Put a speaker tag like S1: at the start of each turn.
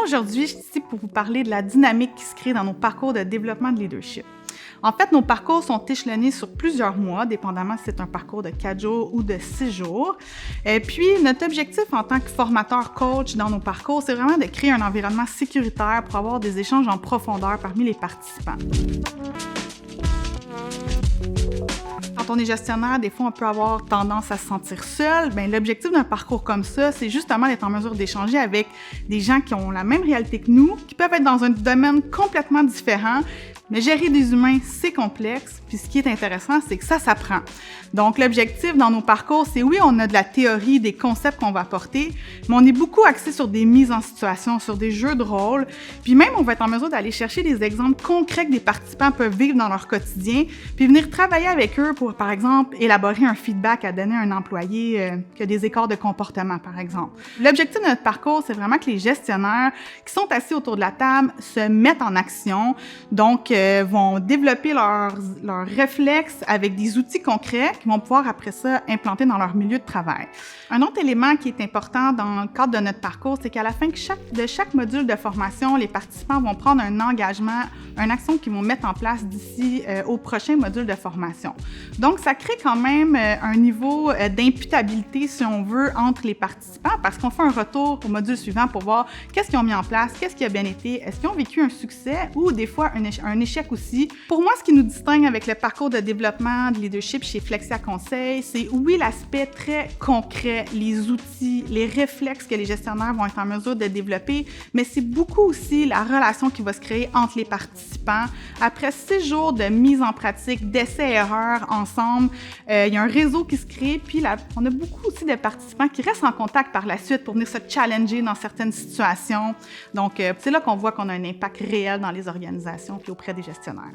S1: aujourd'hui, je suis ici pour vous parler de la dynamique qui se crée dans nos parcours de développement de leadership. En fait, nos parcours sont échelonnés sur plusieurs mois, dépendamment si c'est un parcours de 4 jours ou de 6 jours. Et puis, notre objectif en tant que formateur coach dans nos parcours, c'est vraiment de créer un environnement sécuritaire pour avoir des échanges en profondeur parmi les participants. Quand on est gestionnaire, des fois, on peut avoir tendance à se sentir seul. Bien, l'objectif d'un parcours comme ça, c'est justement d'être en mesure d'échanger avec des gens qui ont la même réalité que nous, qui peuvent être dans un domaine complètement différent. Mais gérer des humains, c'est complexe. Puis ce qui est intéressant, c'est que ça s'apprend. Donc, l'objectif dans nos parcours, c'est oui, on a de la théorie, des concepts qu'on va apporter, mais on est beaucoup axé sur des mises en situation, sur des jeux de rôle. Puis même, on va être en mesure d'aller chercher des exemples concrets que des participants peuvent vivre dans leur quotidien, puis venir travailler avec eux pour, par exemple, élaborer un feedback à donner à un employé qui a des écarts de comportement, par exemple. L'objectif de notre parcours, c'est vraiment que les gestionnaires qui sont assis autour de la table se mettent en action, donc vont développer leurs réflexes avec des outils concrets qu'ils vont pouvoir après ça implanter dans leur milieu de travail. Un autre élément qui est important dans le cadre de notre parcours, c'est qu'à la fin de chaque module de formation, les participants vont prendre un engagement, une action qu'ils vont mettre en place d'ici au prochain module de formation. Donc, ça crée quand même un niveau d'imputabilité, si on veut, entre les participants parce qu'on fait un retour au module suivant pour voir qu'est-ce qu'ils ont mis en place, qu'est-ce qui a bien été, est-ce qu'ils ont vécu un succès ou des fois un échec aussi. Pour moi, ce qui nous distingue avec le parcours de développement de leadership chez Flexia Conseil, c'est oui l'aspect très concret, les outils, les réflexes que les gestionnaires vont être en mesure de développer, mais c'est beaucoup aussi la relation qui va se créer entre les participants. Après 6 jours de mise en pratique, d'essais-erreurs ensemble, il y a un réseau qui se crée, puis on a beaucoup aussi de participants qui restent en contact par la suite pour venir se challenger dans certaines situations. Donc, c'est là qu'on voit qu'on a un impact réel dans les organisations puis auprès des gestionnaires.